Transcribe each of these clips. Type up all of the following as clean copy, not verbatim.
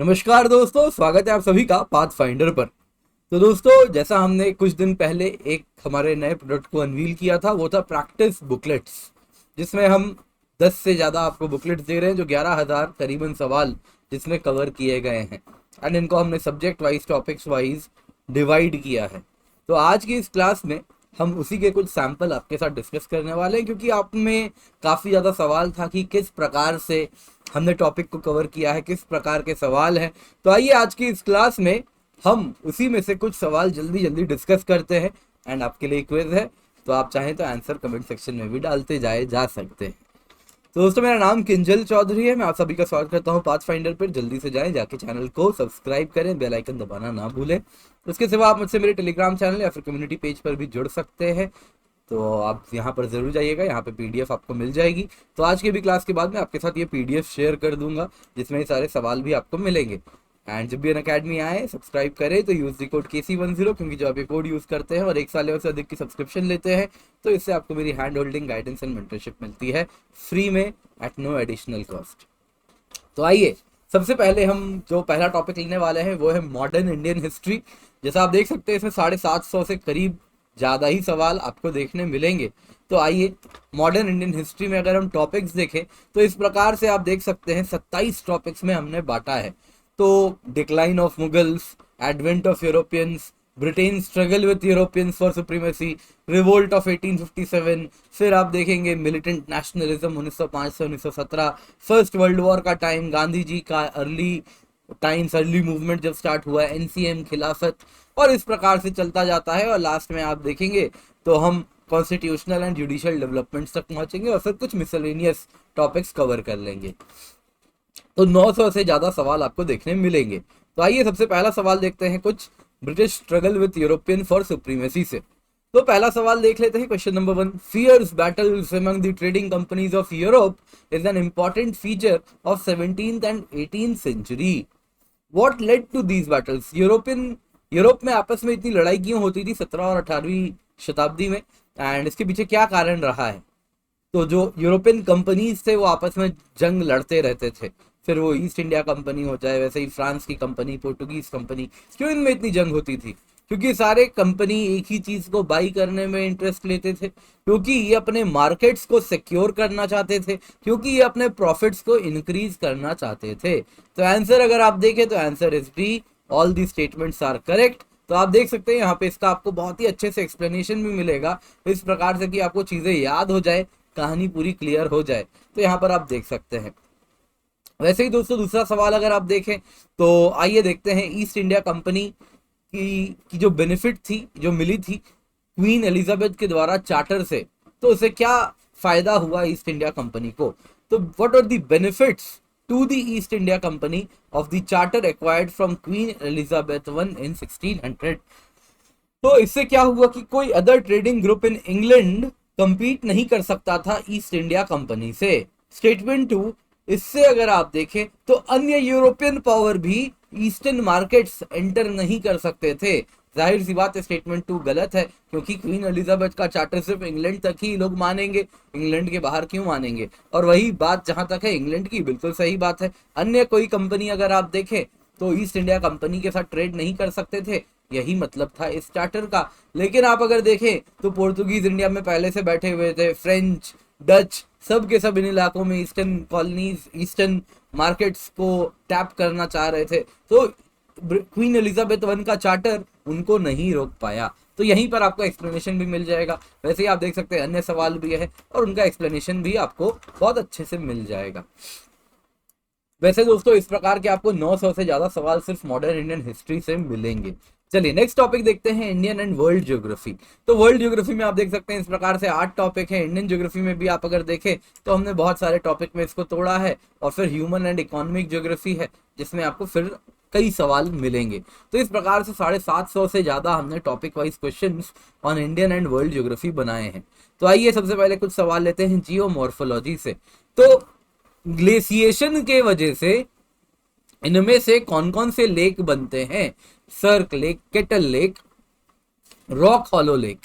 नमस्कार दोस्तों, स्वागत है आप सभी का पाथ फाइंडर पर। तो दोस्तों, जैसा हमने कुछ दिन पहले एक हमारे नए प्रोडक्ट को अनवील किया था, वो था प्रैक्टिस बुकलेट्स, जिसमें हम 10 से ज़्यादा आपको बुकलेट्स दे रहे हैं, जो 11,000 करीबन सवाल जिसमें कवर किए गए हैं। एंड इनको हमने subject wise, topics wise divide किया है। तो आज की इस क्लास में हम उसी के कुछ सैंपल आपके साथ डिस्कस करने वाले हैं, क्योंकि आप में काफ़ी ज़्यादा सवाल था कि किस प्रकार से हमने टॉपिक को कवर किया है, किस प्रकार के सवाल हैं। तो आइए आज की इस क्लास में हम उसी में से कुछ सवाल जल्दी जल्दी डिस्कस करते हैं। एंड आपके लिए क्विज है, तो आप चाहें तो आंसर कमेंट सेक्शन में भी डालते जा सकते हैं। तो दोस्तों, मेरा नाम किंजल चौधरी है। मैं आप सभी का स्वागत करता हूं पाथ फाइंडर पर। जल्दी से जाएं, जाके चैनल को सब्सक्राइब करें, बेल आइकन दबाना ना भूलें। उसके सिवा आप मुझसे मेरे टेलीग्राम चैनल या फिर कम्युनिटी पेज पर भी जुड़ सकते हैं। तो आप यहाँ पर ज़रूर जाइएगा, यहाँ पे पीडीएफ आपको मिल जाएगी। तो आज की भी क्लास के बाद मैं आपके साथ ये पीडीएफ शेयर कर दूंगा, जिसमें ये सारे सवाल भी आपको मिलेंगे। एंड जब भी अनअकैडमी आए, सब्सक्राइब करें तो यूज़ द कोड KC10, क्योंकि जब आप ये कोड यूज़ करते हैं और 1 साल या उससे अधिक की सब्सक्रिप्शन लेते हैं, तो इससे आपको मेरी hand holding, guidance and mentorship मिलती है फ्री में, एट नो एडिशनल कॉस्ट। तो आइए, सबसे पहले हम जो पहला टॉपिक लेने वाले हैं वो है मॉडर्न इंडियन हिस्ट्री। जैसा आप देख सकते हैं, इसमें 750 से करीब ज़्यादा ही सवाल आपको देखने मिलेंगे। तो आइए, मॉडर्न इंडियन हिस्ट्री में अगर हम टॉपिक्स देखें तो इस प्रकार से आप देख सकते हैं 27 टॉपिक्स में हमने बांटा है। तो decline of Mughals, advent of Europeans, Britain struggle with Europeans for supremacy, revolt of 1857, फिर आप देखेंगे मिलिटेंट नेशनलिज्म 1905 से 1917, फर्स्ट वर्ल्ड वॉर का टाइम, गांधी जी का अर्ली टाइम्स, अर्ली मूवमेंट जब स्टार्ट हुआ, एनसीएम, खिलाफत, और इस प्रकार से चलता जाता है। और लास्ट में आप देखेंगे तो हम कॉन्स्टिट्यूशनल एंड जुडिशियल डेवलपमेंट्स तक पहुंचेंगे और फिर कुछ मिसलेनियस टॉपिक्स कवर कर लेंगे। तो 900 से ज़्यादा सवाल आपको देखने मिलेंगे। तो आइए, सबसे पहला सवाल देखते हैं कुछ British struggle with European for supremacy से। तो पहला सवाल देख लेते हैं, question number 1। Fierce battles among the trading companies of Europe is an important feature of 17th and 18th century. What led to these battles? Europe में आपस में इतनी लड़ाई क्यों होती थी 17 और 18वीं शताब्दी में, एंड इसके पीछे क्या कारण रहा है? तो जो यूरोपियन कंपनीज थे वो आपस में जंग लड़ते रहते थे। फिर वो ईस्ट इंडिया कंपनी हो जाए, वैसे ही फ्रांस की कंपनी, पोर्टुगीज कंपनी, क्यों इनमें इतनी जंग होती थी? क्योंकि सारे कंपनी एक ही चीज को बाई करने में इंटरेस्ट लेते थे, क्योंकि ये अपने मार्केट्स को सिक्योर करना चाहते थे, क्योंकि ये अपने प्रॉफिट्स को इंक्रीज करना चाहते थे। तो आंसर अगर आप देखें तो answer is B, all the statements are correct. तो आप देख सकते हैं यहाँ पे इसका आपको बहुत ही अच्छे से एक्सप्लेनेशन भी मिलेगा, इस प्रकार से कि आपको चीजें याद हो जाए, कहानी पूरी क्लियर हो जाए। तो यहाँ पर आप देख सकते हैं। वैसे ही दोस्तों, दूसरा सवाल अगर आप देखें तो आइए देखते हैं, ईस्ट इंडिया कंपनी की जो बेनिफिट थी, जो मिली थी क्वीन एलिजाबेथ के द्वारा चार्टर से, तो उसे क्या फायदा हुआ ईस्ट इंडिया कंपनी को? तो what are the benefits to the East India Company of the charter acquired from Queen Elizabeth one in 1600? तो इससे क्या हुआ कि कोई other trading group in England compete नहीं कर सकता था ईस्ट इंडिया कंपनी से। स्टेटमेंट 2, इससे अगर आप देखें तो अन्य यूरोपियन पावर भी ईस्टर्न मार्केट्स एंटर नहीं कर सकते थे। जाहिर सी बात है, स्टेटमेंट 2 गलत है, क्योंकि क्वीन एलिजाबेथ का चार्टर सिर्फ इंग्लैंड तक ही लोग मानेंगे, इंग्लैंड के बाहर क्यों मानेंगे? और वही बात जहां तक है इंग्लैंड की, बिल्कुल सही बात है। अन्य कोई कंपनी अगर आप देखें तो ईस्ट इंडिया कंपनी के साथ ट्रेड नहीं कर सकते थे, यही मतलब था इस चार्टर का। लेकिन आप अगर देखें तो पोर्तुगीज इंडिया में पहले से बैठे हुए थे, फ्रेंच, डच, सब के सब इन इलाकों में ईस्टर्न कॉलोनीज, ईस्टर्न मार्केट्स को टैप करना चाह रहे थे। तो क्वीन एलिजाबेथ वन का चार्टर उनको नहीं रोक पाया। तो यहीं पर आपको एक्सप्लेनेशन भी मिल जाएगा। वैसे ही आप देख सकते हैं अन्य सवाल भी है और उनका एक्सप्लेनेशन भी आपको बहुत अच्छे से मिल जाएगा। वैसे दोस्तों, इस प्रकार के आपको 900 से ज्यादा सवाल सिर्फ मॉडर्न इंडियन हिस्ट्री से मिलेंगे। चलिए नेक्स्ट टॉपिक देखते हैं, इंडियन एंड वर्ल्ड ज्योग्राफी। तो वर्ल्ड ज्योग्राफी में आप देख सकते हैं इस प्रकार से 8 टॉपिक है। इंडियन ज्योग्राफी में भी आप अगर देखें तो हमने बहुत सारे टॉपिक में इसको तोड़ा है। और फिर ह्यूमन एंड इकोनॉमिक ज्योग्राफी है, जिसमें आपको फिर कई सवाल मिलेंगे। तो इस प्रकार से 750 से ज्यादा हमने topic wise questions on Indian and world geography बनाए हैं। तो आइए सबसे पहले कुछ सवाल लेते हैं जियोमॉर्फोलॉजी से। तो ग्लेशिएशन के वजह से इनमें से कौन कौन से लेक बनते हैं? Cirque lake, kettle lake, rock hollow lake.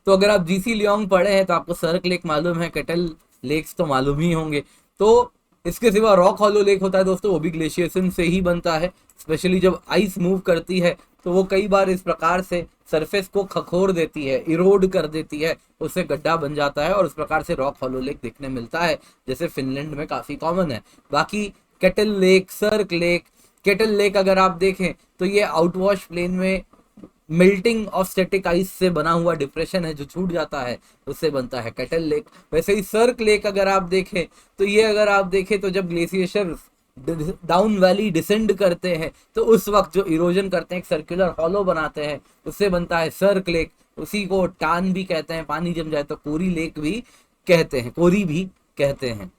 तो अगर आप जीसी लियोंग पढ़े हैं तो आपको सर्क लेक मालूम है, केटल लेक्स तो मालूम ही होंगे। तो इसके सिवा रॉक हॉलो लेक होता है दोस्तों, वो भी ग्लेशिएशन से ही बनता है। स्पेशली जब आइस मूव करती है तो वो कई बार इस प्रकार से सरफेस को खखोर देती है, इरोड कर देती है, उससे गड्ढा बन जाता है और उस प्रकार से रॉक हॉलो लेक दिखने मिलता है, जैसे फिनलैंड में काफी कॉमन है। बाकी केटल लेक, सर्क लेक, केटल लेक अगर आप देखें तो ये आउटवॉश प्लेन में मेल्टिंग ऑफ स्टैटिक आइस से बना हुआ डिप्रेशन है जो छूट जाता है, उससे बनता है केटल लेक। वैसे ही सर्क लेक अगर आप देखें तो ये अगर आप देखें तो जब ग्लेशियर डाउन वैली डिसेंड करते हैं तो उस वक्त जो इरोजन करते हैं, एक सर्कुलर हॉलो बनाते हैं, उससे बनता है सर्क लेक। उसी को टान भी कहते हैं, पानी जम जाए तो कोरी लेक भी कहते हैं, कोरी भी कहते हैं।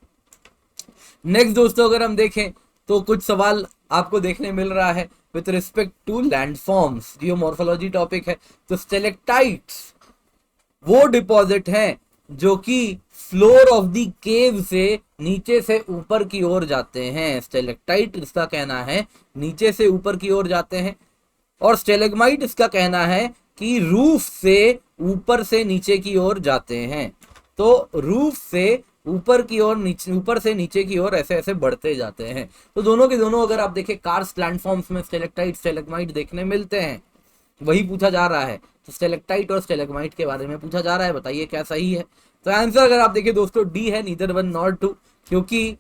नेक्स्ट दोस्तों अगर हम देखें तो कुछ सवाल आपको देखने मिल रहा है with respect to landforms, geomorphology topic है। तो स्टेलेक्टाइट्स वो डिपॉजिट हैं जो कि फ्लोर ऑफ द केव से नीचे से ऊपर की ओर जाते हैं। स्टेलेक्टाइट इसका कहना है नीचे से ऊपर की ओर जाते हैं, और स्टेलेग्माइट इसका कहना है कि रूफ से ऊपर से नीचे की ओर जाते हैं। तो रूफ से ऊपर की ओर, नीचे, ऊपर से नीचे की ओर ऐसे ऐसे बढ़ते जाते हैं। तो दोनों के दोनों अगर आप देखें कार्स्ट लैंडफॉर्म्स में स्टेलेक्टाइट स्टेलेग्माइट देखने मिलते हैं। वही पूछा जा रहा है, तो स्टेलेक्टाइट और स्टेलेग्माइट के बारे में पूछा जा रहा है, बताइए क्या सही है। तो आंसर अगर आप देखें दोस्तों डी है, नीदर वन नॉर टू। क्योंकि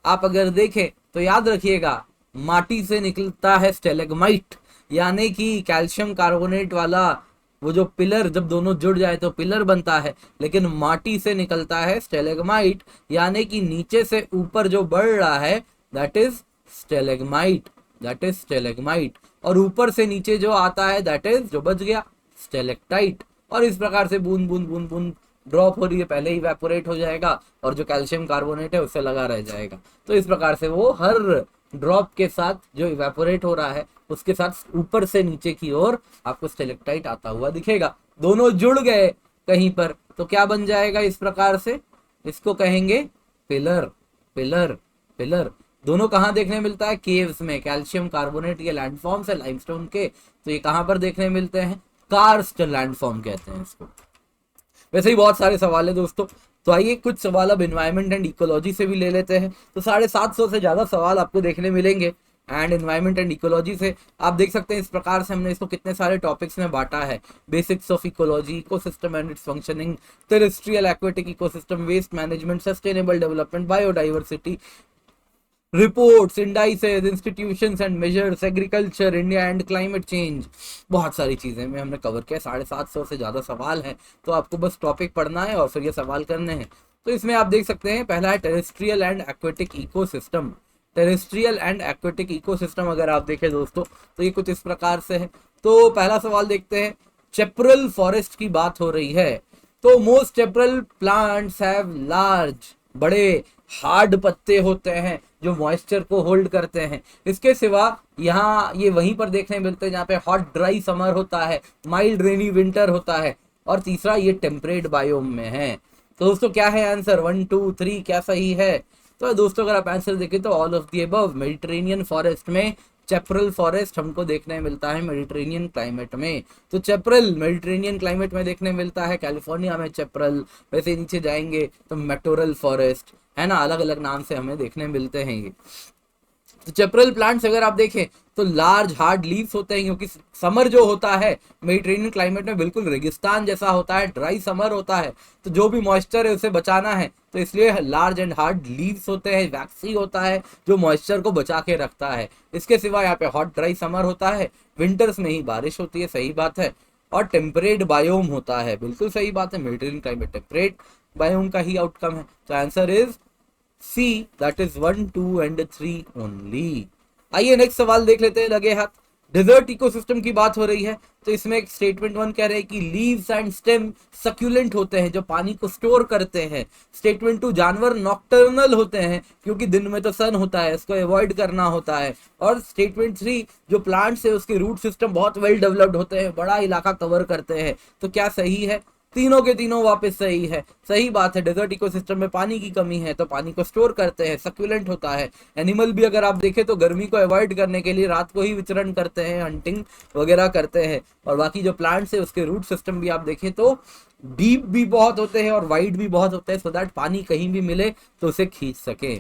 आप अगर देखें तो याद रखिएगा माटी से निकलता है स्टेलेग्माइट, यानी कि कैल्शियम कार्बोनेट वाला वो जो पिलर, जब दोनों जुड़ जाए तो पिलर बनता है, लेकिन माटी से निकलता है स्टेलेग्माइट, यानी कि नीचे से ऊपर जो बढ़ रहा है दैट इज स्टेलेग्माइट, दैट इज स्टेलेग्माइट। और ऊपर से नीचे जो आता है दैट इज, जो बच गया, स्टेलेक्टाइट। और इस प्रकार से बूंद बूंद बूंद बूंद ड्रॉप हो रही है, पहले ही इवेपोरेट हो जाएगा और जो कैल्शियम कार्बोनेट है उससे लगा रह जाएगा। तो इस प्रकार से वो हर ड्रॉप के साथ जो इवेपोरेट हो रहा है उसके साथ ऊपर से नीचे की ओर आपको स्टेलेक्टाइट आता हुआ दिखेगा। दोनों जुड़ गए कहीं पर तो क्या बन जाएगा, इस प्रकार से इसको कहेंगे पिलर, पिलर, पिलर। दोनों कहाँ देखने मिलता है, केव्स में। कैल्शियम कार्बोनेट ये लैंडफॉर्म्स है लाइमस्टोन के, तो ये कहाँ पर देखने मिलते हैं, कार्स्ट लैंडफॉर्म कहते हैं इसको। वैसे ही बहुत सारे सवाल है दोस्तों, तो आइए कुछ सवाल अब एनवायरनमेंट एंड इकोलॉजी से भी ले लेते हैं। तो 750 से ज्यादा सवाल आपको देखने मिलेंगे एंड एनवायरनमेंट एंड इकोलॉजी से। आप देख सकते हैं इस प्रकार से हमने इसको कितने सारे टॉपिक्स में बांटा है। Basics of ecology, ecosystem and its functioning, terrestrial aquatic ecosystem, waste management, sustainable development, biodiversity, reports, indices, institutions and measures, agriculture, India and climate change. बहुत सारी चीजें में हमने कवर किया। 750 से ज्यादा सवाल हैं, तो आपको बस टॉपिक पढ़ना है और फिर ये सवाल करने हैं। तो इसमें आप देख सकते हैं पहला है terrestrial and aquatic ecosystem. Terrestrial and aquatic ecosystem अगर आप देखें दोस्तों तो ये कुछ इस प्रकार से है। तो पहला सवाल देखते हैं, चेपरल फॉरेस्ट की बात हो रही है। तो मोस्ट चेपरल प्लांट्स हैव लार्ज, बड़े हार्ड पत्ते होते हैं जो मॉइस्चर को होल्ड करते हैं। इसके सिवा यहाँ ये वहीं पर देखने मिलते हैं जहाँ पे हॉट ड्राई समर होता है, माइल्ड रेनी विंटर होता है, और तीसरा ये टेम्परेट बायोम में है। तो दोस्तों क्या है आंसर, 1 2 3 क्या सही है। तो दोस्तों अगर आप आंसर देखें तो all of the above. Mediterranean forest में चेपरल फॉरेस्ट हमको देखने मिलता है मेडिटेरेनियन क्लाइमेट में। तो चेपरल मेडिटेरेनियन क्लाइमेट में देखने मिलता है, कैलिफोर्निया में चेपरल, वैसे नीचे जाएंगे तो मेटोरल फॉरेस्ट है ना, अलग अलग नाम से हमें देखने मिलते हैं ये। तो चेपरल प्लांट्स अगर आप देखें तो लार्ज हार्ड लीव्स होते हैं, क्योंकि समर जो होता है मेडिटेरेनियन क्लाइमेट में बिल्कुल रेगिस्तान जैसा होता है, ड्राई समर होता है, तो जो भी मॉइस्चर है उसे बचाना है, तो इसलिए लार्ज एंड हार्ड लीव्स होते हैं, वैक्सी होता है जो मॉइस्चर को बचा के रखता है। इसके सिवा यहाँ पे हॉट ड्राई समर होता है, विंटर्स में ही बारिश होती है, सही बात है, और टेम्परेट बायोम होता है, बिल्कुल सही बात है, मेडिटेरेनियन क्लाइमेट टेम्परेट बायोम का ही आउटकम है। तो answer is C, that is 1 2 and 3 only. आइए नेक्स्ट सवाल देख लेते हैं, लगे हाथ। डेजर्ट इकोसिस्टम की बात हो रही है, तो इसमें एक स्टेटमेंट 1 कह रहे हैं कि लीव्स एंड स्टेम सक्यूलेंट होते हैं जो पानी को स्टोर करते हैं। स्टेटमेंट 2, जानवर नॉक्टर्नल होते हैं क्योंकि दिन में तो सन होता है, इसको अवॉइड करना होता है। और स्टेटमेंट 3, जो प्लांट्स है उसके रूट सिस्टम बहुत वेल डेवलप्ड होते हैं, बड़ा इलाका कवर करते हैं। तो क्या सही है, तीनों के तीनों वापस सही है, सही बात है। डेजर्ट इकोसिस्टम में पानी की कमी है तो पानी को स्टोर करते हैं, सक्यूलेंट होता है। एनिमल भी अगर आप देखें तो गर्मी को अवॉइड करने के लिए रात को ही विचरण करते हैं, हंटिंग वगैरह करते हैं। और बाकी जो प्लांट्स है उसके रूट सिस्टम भी आप देखें तो डीप भी बहुत होते हैं और वाइड भी बहुत होते हैं, सो दैट पानी कहीं भी मिले तो उसे खींच सके।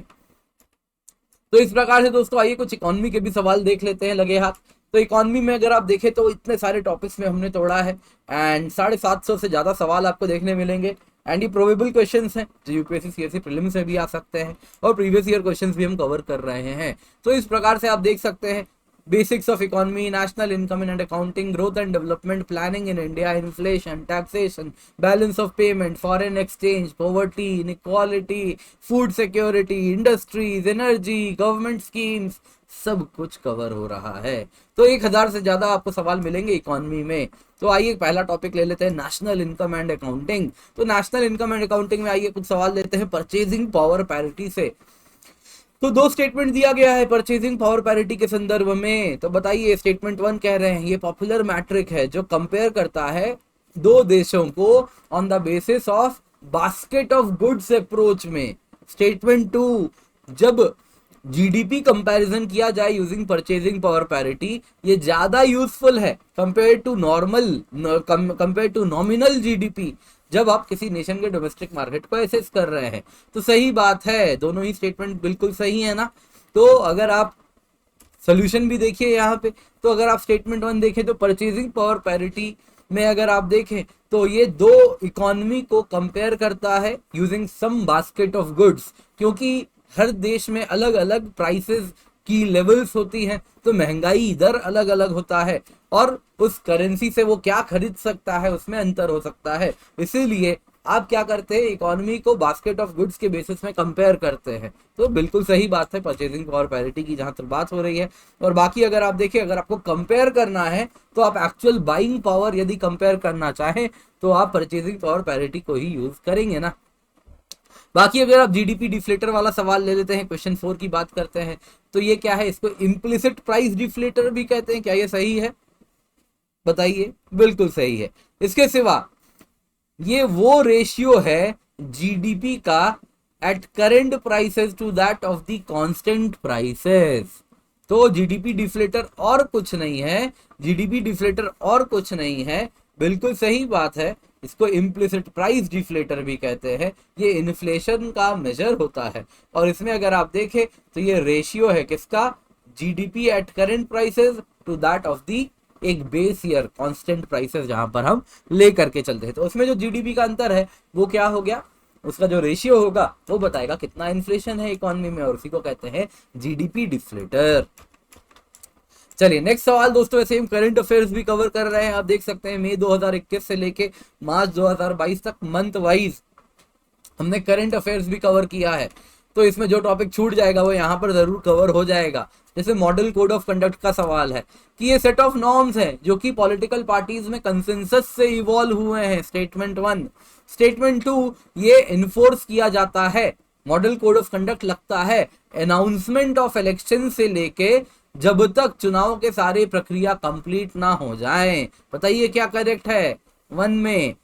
तो इस प्रकार से दोस्तों आइए कुछ इकोनॉमी के भी सवाल देख लेते हैं लगे हाथ। तो इकोनॉमी में अगर आप देखें तो इतने सारे टॉपिक्स में हमने तोड़ा है एंड 750 से ज्यादा सवाल आपको देखने मिलेंगे एंड ये प्रोबेबल क्वेश्चंस हैं जो यूपीएससी सीएससी प्रीलिम्स में भी आ सकते हैं और प्रीवियस ईयर क्वेश्चंस भी हम कवर कर रहे हैं। तो इस प्रकार से आप देख सकते हैं basics of economy, national income and accounting, growth and development planning in India, inflation, taxation, balance of payment, foreign exchange, poverty, inequality, food security, industries, energy, government schemes, सब कुछ कवर हो रहा है। तो 1000 से ज्यादा आपको सवाल मिलेंगे इकोनॉमी में। तो आइए पहला टॉपिक ले लेते हैं नेशनल इनकम एंड अकाउंटिंग। तो नेशनल इनकम एंड अकाउंटिंग में आइए कुछ सवाल लेते हैं परचेजिंग पावर पैरिटी से। तो 2 स्टेटमेंट दिया गया है परचेजिंग पावर पैरिटी के संदर्भ में। तो बताइए, स्टेटमेंट 1 कह रहे हैं ये पॉपुलर मैट्रिक है जो कंपेयर करता है 2 देशों को on the basis of basket of goods approach में। स्टेटमेंट 2, जब जीडीपी कंपैरिजन किया जाए यूजिंग परचेजिंग पावर पैरिटी, ये ज्यादा यूजफुल है कंपेयर टू नॉमिनल जीडीपी जब आप किसी नेशन के डोमेस्टिक मार्केट को एसेस कर रहे हैं। तो सही बात है, दोनों ही स्टेटमेंट बिल्कुल सही है ना। तो अगर आप सोल्यूशन भी देखिए यहाँ पे, तो अगर आप स्टेटमेंट 1 देखें तो परचेजिंग पावर पैरिटी में अगर आप देखें तो ये 2 इकोनॉमी को कंपेयर करता है using some basket of goods, क्योंकि हर देश में अलग अलग प्राइसेस की लेवल्स होती हैं, तो महंगाई दर अलग अलग होता है और उस करेंसी से वो क्या खरीद सकता है उसमें अंतर हो सकता है। इसीलिए आप क्या करते हैं, इकोनॉमी को बास्केट ऑफ गुड्स के बेसिस में कंपेयर करते हैं। तो बिल्कुल सही बात है परचेजिंग पावर पैरिटी की जहां तक बात हो रही है। और बाकी अगर आप देखिए, अगर आपको कंपेयर करना है तो आप एक्चुअल बाइंग पावर यदि कंपेयर करना चाहें तो आप परचेजिंग पावर पैरिटी को ही यूज करेंगे ना। बाकी अगर आप जीडीपी डिफ्लेटर वाला सवाल ले लेते हैं, क्वेश्चन 4 की बात करते हैं, तो ये क्या है, इसको इम्प्लिसिट प्राइस डिफ्लेटर भी कहते हैं। क्या ये सही है, बताइए? बिल्कुल सही है। इसके सिवा ये वो रेशियो है जीडीपी का at current prices to that of the constant prices. तो जीडीपी डिफ्लेटर और कुछ नहीं है, जीडीपी डिफ्लेटर और कुछ नहीं है, बिल्कुल सही बात है। इसको इम्प्लिसिट प्राइस डिफ्लेटर भी कहते हैं। ये इन्फ्लेशन का मेजर होता है और इसमें अगर आप देखें तो ये रेशियो है किसका, GDP at current prices to that of the एक बेस ईयर कांस्टेंट प्राइसेस जहां पर हम ले करके चलते हैं। तो उसमें जो जीडीपी का अंतर है वो क्या हो गया, उसका जो रेशियो होगा वो बताएगा कितना इन्फ्लेशन है इकोनॉमी में, और उसी को कहते हैं जीडीपी डिफ्लेटर। चलिए नेक्स्ट सवाल दोस्तों, वैसे हम करंट अफेयर्स भी कवर कर रहे हैं। आप देख सकते हैं मई 2021 से लेके मार्च 2022 तक मंथ वाइज हमने करंट अफेयर्स भी कवर किया है। तो इसमें जो टॉपिक छूट जाएगा वो यहाँ पर जरूर कवर हो जाएगा। जैसे मॉडल कोड ऑफ कंडक्ट का सवाल है कि ये सेट ऑफ नॉर्म्स हैं जो कि पॉलिटिकल पार्टीज में कंसेंसस से इवॉल्व हुए हैं, स्टेटमेंट 1। स्टेटमेंट 2, ये इन्फोर्स किया जाता है, मॉडल कोड ऑफ कंडक्ट लगता है अनाउंसमेंट ऑफ इलेक्शन से लेके जब तक चुनाव के सारे प्रक्रिया कंप्लीट ना हो जाए। बताइए क्या करेक्ट है 1 में,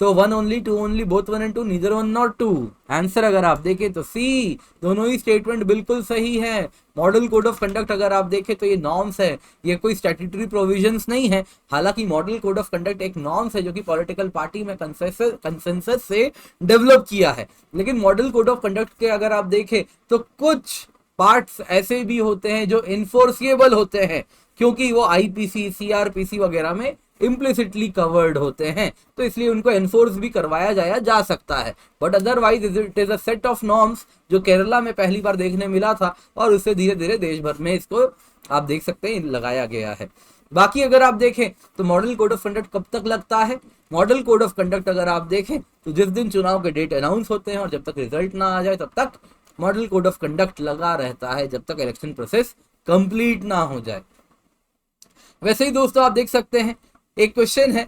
तो 1 only, 2 only, both 1 and 2, neither 1 not 2। Answer अगर आप देखें तो सी, दोनों ही स्टेटमेंट बिल्कुल सही है। मॉडल कोड ऑफ कंडक्ट अगर आप देखें तो ये नॉर्म्स है, ये कोई स्टैट्यूटरी प्रोविजंस नहीं है। हालांकि मॉडल कोड ऑफ कंडक्ट एक नॉर्म्स है जो कि पॉलिटिकल पार्टी में कंसेंसस से डेवलप किया है। लेकिन मॉडल कोड ऑफ कंडक्ट के अगर आप देखें तो कुछ पार्ट्स ऐसे भी होते हैं जो इन्फोर्सिएबल होते हैं, क्योंकि वो आईपीसी, सीआरपीसी वगैरह में इम्प्लिसिटली कवर्ड होते हैं, तो इसलिए उनको एनफोर्स भी करवाया जाया जा सकता है। But otherwise it is a set of norms जो केरला में पहली बार देखने मिला था और उससे धीरे धीरे देश भर में इसको आप देख सकते हैं लगाया गया है। बाकी अगर आप देखें तो मॉडल कोड ऑफ कंडक्ट कब तक लगता है, मॉडल कोड ऑफ कंडक्ट अगर आप देखें तो जिस दिन चुनाव के डेट अनाउंस होते हैं और जब तक रिजल्ट ना आ जाए तब तक मॉडल कोड ऑफ कंडक्ट लगा रहता है, जब तक इलेक्शन प्रोसेस कंप्लीट ना हो जाए। वैसे ही दोस्तों आप देख सकते हैं एक क्वेश्चन है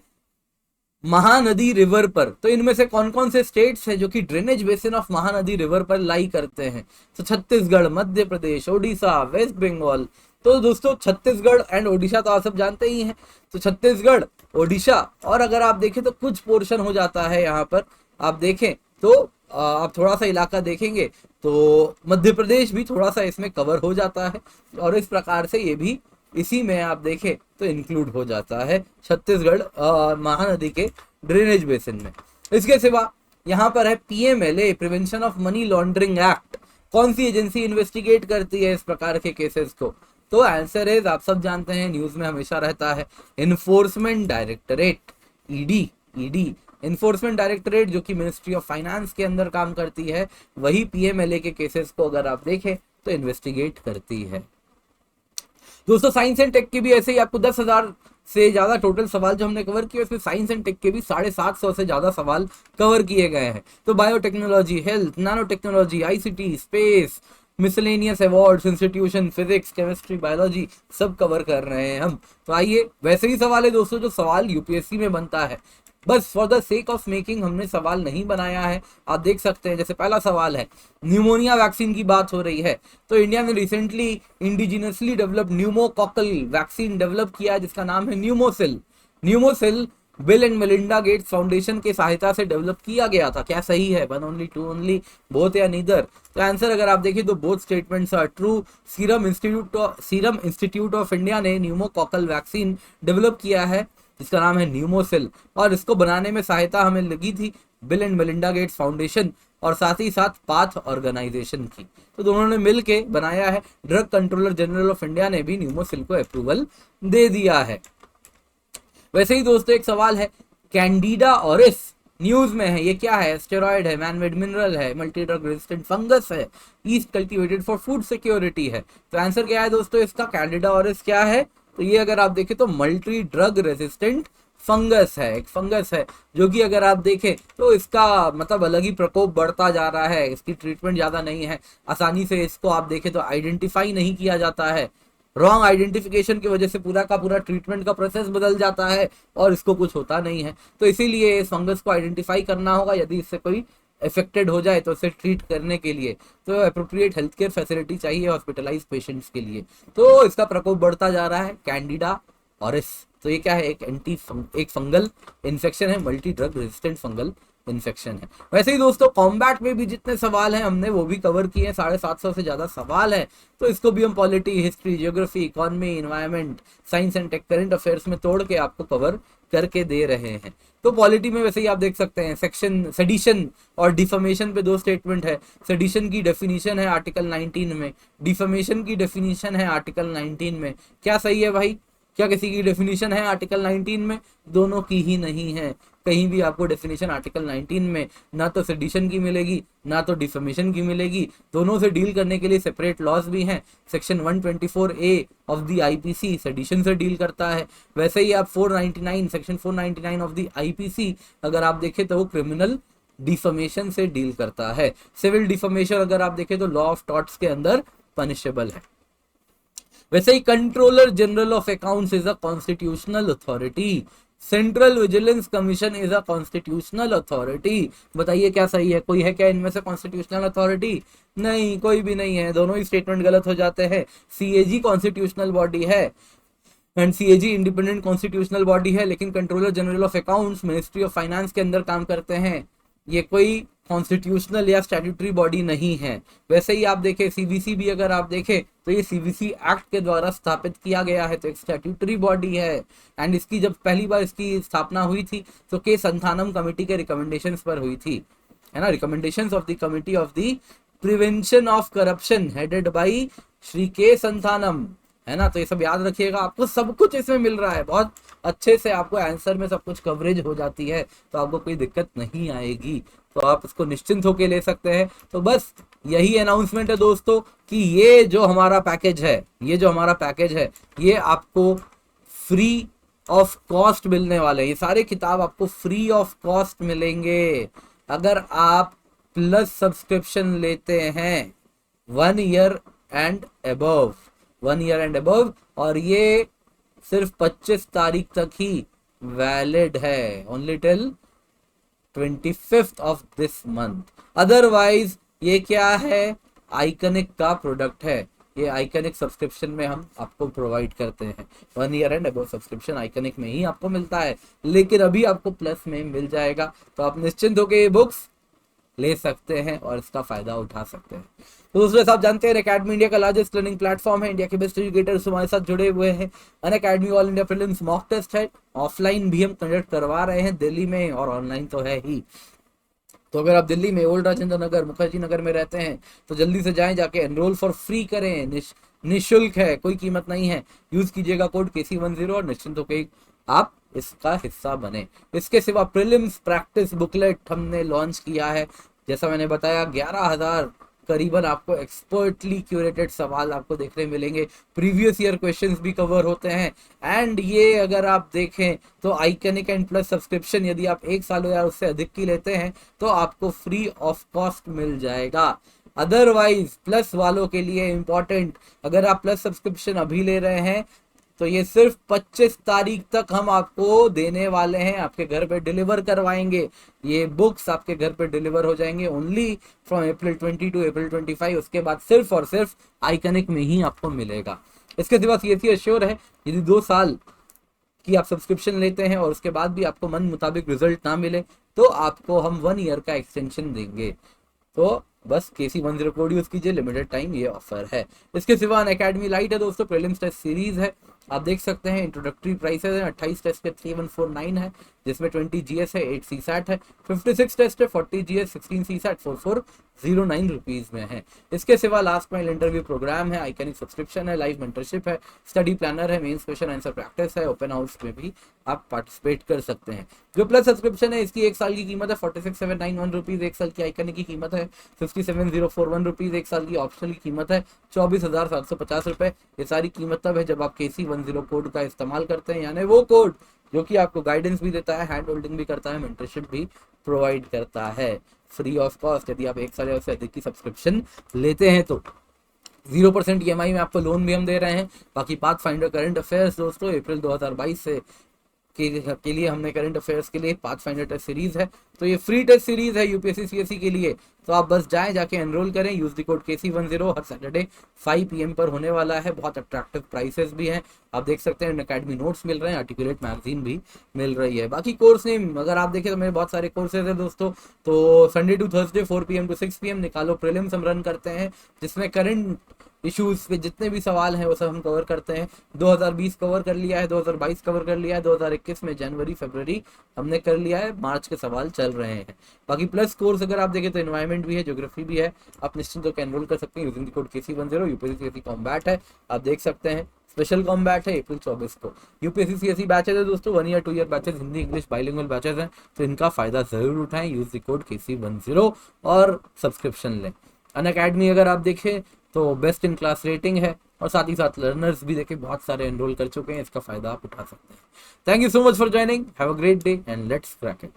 महानदी रिवर पर, तो इनमें से कौन कौन से स्टेट्स हैं जो कि drainage basin of Mahanadi river पर लाई करते हैं। तो छत्तीसगढ़, मध्य प्रदेश, ओडिशा, वेस्ट बंगाल। तो दोस्तों छत्तीसगढ़ एंड ओडिशा तो आप सब जानते ही हैं, तो छत्तीसगढ़, ओडिशा और अगर आप देखें तो कुछ पोर्शन हो जाता है यहाँ पर आप देखें तो आप थोड़ा सा इलाका देखेंगे तो मध्य प्रदेश भी थोड़ा सा इसमें कवर हो जाता है और इस प्रकार से ये भी इसी में आप देखें तो इंक्लूड हो जाता है छत्तीसगढ़ महानदी के ड्रेनेज बेसिन में। इसके सिवा यहाँ पर है PMLA, prevention of money laundering act. कौन सी एजेंसी इन्वेस्टिगेट करती है इस प्रकार के केसेस को? तो आंसर इज, आप सब जानते हैं, न्यूज में हमेशा रहता है, enforcement directorate, ED. ED enforcement directorate जो कि मिनिस्ट्री ऑफ फाइनेंस के अंदर काम करती है, वही पीएमएलए के केसेस को अगर आप देखें तो इन्वेस्टिगेट करती है। दोस्तों साइंस एंड टेक के भी ऐसे ही आपको 10,000 से ज्यादा टोटल सवाल जो हमने कवर किए, उसमें साइंस एंड टेक के भी 750 से ज्यादा सवाल कवर किए गए हैं। तो biotechnology, health, nano technology, ICT, space, miscellaneous awards, institution, physics, chemistry, biology सब कवर कर रहे हैं हम। तो आइए, वैसे ही सवाल है दोस्तों जो सवाल यूपीएससी में बनता है, बस for the sake of making हमने सवाल नहीं बनाया है। आप देख सकते हैं, जैसे पहला सवाल है, न्यूमोनिया वैक्सीन की बात हो रही है, तो इंडिया ने recently indigenously developed pneumococcal vaccine develop किया जिसका नाम है Pneumosil. Pneumosil bill and Melinda Gates foundation की सहायता से डेवलप किया गया था। क्या सही है? One only, two only, both या नीदर? तो आंसर अगर आप देखिए तो both statements are true. Serum Institute of India ने न्यूमोकॉकल वैक्सीन डेवलप किया है जिसका नाम है न्यूमोसिल, और इसको बनाने में सहायता हमें लगी थी bill and Melinda Gates foundation और साथ ही साथ पाथ ऑर्गेनाइजेशन की। तो दोनों ने मिलके बनाया है। Drug controller general of India ने भी न्यूमोसिल को अप्रूवल दे दिया है। वैसे ही दोस्तों एक सवाल है, कैंडिडा ऑरिस न्यूज में है, ये क्या है? एस्टेरॉयड है, मैनमेड मिनरल है, मल्टी ड्रग रेजिस्टेंट फंगस है, east cultivated for food security है। तो आंसर क्या है दोस्तों इसका? कैंडिडा ऑरिस क्या है? तो ये अगर आप देखें तो मल्टी ड्रग रेजिस्टेंट फंगस है, एक फंगस है जो कि अगर आप देखें तो इसका मतलब अलग ही प्रकोप बढ़ता जा रहा है, इसकी ट्रीटमेंट ज्यादा नहीं है, आसानी से इसको आप देखें तो आइडेंटिफाई नहीं किया जाता है। रॉन्ग आइडेंटिफिकेशन की वजह से पूरा का पूरा ट्रीटमेंट का प्रोसेस बदल जाता है और इसको कुछ होता नहीं है। तो इसीलिए इस फंगस को आइडेंटिफाई करना होगा, यदि इससे कोई अफेक्टेड हो जाए तो उसे ट्रीट करने के लिए तो अप्रोप्रिएट हेल्थ केयर फैसिलिटी चाहिए हॉस्पिटलाइज पेशेंट्स के लिए। तो इसका प्रकोप बढ़ता जा रहा है, कैंडिडा ऑरिस। तो ये क्या है? एक फंगल इन्फेक्शन है, multi drug resistant fungal infection है। वैसे ही दोस्तों कॉम्बैट में भी जितने सवाल हैं हमने वो भी कवर किए हैं, 750 से ज्यादा सवाल है। तो इसको भी हम polity, history, geography, economy, environment, science and tech, current affairs में तोड़ के आपको कवर करके दे रहे हैं। तो पॉलिटी में वैसे ही आप देख सकते हैं, सेक्शन सेडिशन और डिफमेशन पे 2 स्टेटमेंट है। सेडिशन की डेफिनेशन है आर्टिकल 19 में, डिफमेशन की डेफिनेशन है आर्टिकल 19 में। क्या सही है भाई? क्या किसी की डेफिनेशन है आर्टिकल 19 में? दोनों की ही नहीं है। कहीं भी आपको डेफिनेशन आर्टिकल 19 में ना तो सेडिशन की मिलेगी ना तो डिफेमेशन की मिलेगी। दोनों से डील करने के लिए सेपरेट लॉज भी हैं। Section 124A of the IPC sedition से डील करता है। वैसे ही आप 499 सेक्शन 499 ऑफ द आईपीसी अगर आप देखें तो वो क्रिमिनल डिफेमेशन से डील करता है। सिविल डिफेमेशन अगर आप देखें तो लॉ ऑफ टॉर्ट्स के अंदर पनिशेबल है। वैसे ही controller general of accounts is a constitutional authority. Central vigilance commission is a constitutional authority. बताइए क्या सही है? कोई है क्या इनमें से कॉन्स्टिट्यूशनल अथॉरिटी? नहीं, कोई भी नहीं है। दोनों ही स्टेटमेंट गलत हो जाते हैं। सीएजी कॉन्स्टिट्यूशनल बॉडी है and CAG independent constitutional body है, लेकिन controller general of accounts ministry of finance के अंदर काम करते हैं। ये कोई कॉन्स्टिट्यूशनल या स्टैट्यूटरी बॉडी नहीं है। वैसे ही आप देखें सीबीसी भी अगर आप देखें तो ये सीबीसी एक्ट के द्वारा स्थापित किया गया है, तो एक स्टैट्यूटरी बॉडी है। एंड इसकी जब पहली बार इसकी स्थापना हुई थी तो के संथानम कमेटी के रिकमेंडेशंस पर हुई थी, है ना, recommendations of the committee of the prevention of corruption headed by Shri के संथानम, है ना। तो ये सब याद रखिएगा, आपको सब कुछ इसमें मिल रहा है, बहुत अच्छे से आपको आंसर में सब कुछ कवरेज हो जाती है, तो आपको कोई दिक्कत नहीं आएगी, तो आप इसको निश्चिंत होकर ले सकते हैं। तो बस यही अनाउंसमेंट है दोस्तों कि ये जो हमारा पैकेज है ये आपको फ्री ऑफ कॉस्ट मिलने वाले हैं। ये सारे किताब आपको फ्री ऑफ कॉस्ट मिलेंगे अगर आप प्लस सब्सक्रिप्शन लेते हैं 1 ईयर एंड अबव, और ये सिर्फ 25 तारीख तक ही वैलिड है, only till 25th of this month. Otherwise ये क्या है? आइकनिक का प्रोडक्ट है। ये आइकनिक सब्सक्रिप्शन में हम आपको प्रोवाइड करते हैं। 1 year and above subscription iconic में ही आपको मिलता है, लेकिन अभी आपको प्लस में मिल जाएगा। तो आप निश्चिंत होकर ये बुक्स ले सकते हैं और इसका फायदा उठा सकते हैं। तो दोस्तों आप जानते हैं अकेडमी इंडिया का लार्जेस्ट लर्निंग प्लेटफॉर्म है। इंडिया के बेस्ट एजुकेटर्स हमारे साथ जुड़े हुए हैं। Unacademy all India prelims mock test है, ऑफलाइन भी हम कंडक्ट करवा रहे हैं दिल्ली में और ऑनलाइन तो है ही। तो अगर आप दिल्ली में ओल्ड राजेंद्र नगर, मुखर्जी नगर में रहते हैं तो जल्दी से जाएं, जाके एनरोल फॉर फ्री करें, निःशुल्क है, कोई कीमत नहीं है। यूज कीजिएगा कोड KC10 और निश्चिंत होकर आप इसका हिस्सा बने। इसके सिवा प्रीलिम्स प्रैक्टिस बुकलेट हमने लॉन्च किया है। जैसा मैंने बताया 11,000 करीबन आपको एक्सपर्टली क्यूरेटेड सवाल आपको देखने मिलेंगे, प्रीवियस ईयर क्वेश्चंस भी कवर होते हैं। एंड ये अगर आप देखें तो आइकनिक एंड प्लस सब्सक्रिप्शन यदि आप 1 साल या उससे अधिक की लेते हैं तो आपको फ्री ऑफ कॉस्ट मिल जाएगा। अदरवाइज प्लस वालों के लिए इंपॉर्टेंट, अगर आप प्लस सब्सक्रिप्शन अभी ले रहे हैं तो ये सिर्फ 25 तारीख तक हम आपको देने वाले हैं, आपके घर पे डिलीवर करवाएंगे। ये बुक्स आपके घर पे डिलीवर हो जाएंगे only from April 20 to April 25। उसके बाद सिर्फ और सिर्फ आइकनिक में ही आपको मिलेगा। इसके सिवा CSE एश्योर है, यदि 2 साल की आप सब्सक्रिप्शन लेते हैं और उसके बाद भी आपको मन मुताबिक रिजल्ट ना मिले तो आपको हम 1 ईयर का एक्सटेंशन देंगे। तो बस KC10 कोड यूज कीजिए, लिमिटेड टाइम ये ऑफर है। इसके सिवा अनअकैडमी लाइट है दोस्तों, प्रीलिम्स टेस्ट सीरीज है, आप देख सकते हैं। इंट्रोडक्टरी प्राइसेस है, 28 टेस्ट के 3149 है, जिसमें 20 GS है, 8 CSAT है, 56 टेस्ट है, 40 GS, 16 CSAT, 4409 रुपीज में है। इसके सिवा लास्ट माइल इंटरव्यू प्रोग्राम है, आइकनिक सब्सक्रिप्शन है, लाइव मेंटरशिप है, स्टडी प्लानर है, मेंस क्वेश्चन आंसर प्रैक्टिस है, ओपन हाउस में भी आप पार्टिसिपेट कर सकते हैं। जो प्लस सब्सक्रिप्शन है इसकी 1 साल की कीमत है 46,791 रुपीज, 1 साल की आइकनिक की कीमत है 57,041 रुपीज, 1 साल की ऑप्शनल की कीमत है 24,750 रुपए। ये सारी कीमत तब है जब आप KC10 कोड का इस्तेमाल करते हैं, यानी वो कोड जो कि आपको गाइडेंस भी देता है, हैंड होल्डिंग भी करता है, मेंटरशिप भी प्रोवाइड करता है फ्री ऑफ कॉस्ट। यदि आप 1 साल या उससे अधिक की सब्सक्रिप्शन लेते हैं तो 0% EMI में आपको लोन भी हम दे रहे हैं। बाकी पाथ फाइंडर करंट अफेयर्स दोस्तों अप्रैल 2022 से के लिए हमने करंट अफेयर्स के लिए पाथ फाइंडर टेस्ट सीरीज है, तो ये फ्री टेस्ट सीरीज है UPSC CSE के लिए। तो आप बस जाएं, जाके एनरोल करें, use the code KC10। Her Saturday 5 PM पर होने वाला है, बहुत अट्रैक्टिव प्राइसेस भी हैं, आप देख सकते हैं। अकेडमी नोट्स मिल रहे हैं, आर्टिकुलेट मैगजीन भी मिल रही है। बाकी कोर्स नेम अगर आप देखें तो मेरे बहुत सारे कोर्सेज है दोस्तों। तो Sunday to Thursday 4 PM to 6 PM निकालो प्रीलिम्स हम रन करते हैं, जिसमें करंट इश्यूज पे जितने भी सवाल हैं वो सब हम कवर करते हैं। 2020 कवर कर लिया है, 2022 कवर कर लिया है, 2021 में जनवरी फरवरी हमने कर लिया है, मार्च के सवाल चल रहे हैं। बाकी प्लस कोर्स अगर आप देखें तो एनवायरमेंट भी है, ज्योग्राफी भी है, आप निश्चिंत होकर एनरोल कर सकते हैं using the code KC10। UPSC CSE combat है, आप देख सकते हैं, स्पेशल कॉम्बैट है April 24 को। UPSC CSE बैचेज है दोस्तों, 1 year 2 year batches, Hindi English bilingual batches हैं, तो इनका फायदा जरूर उठाएं, यूज द कोड KC10 और सब्सक्रिप्शन लें। अनअकैडमी अगर आप देखें तो बेस्ट इन क्लास रेटिंग है, और साथ ही साथ लर्नर्स भी देखे बहुत सारे एनरोल कर चुके हैं, इसका फायदा आप उठा सकते हैं। Thank you so much for joining, have a great day and let's crack it.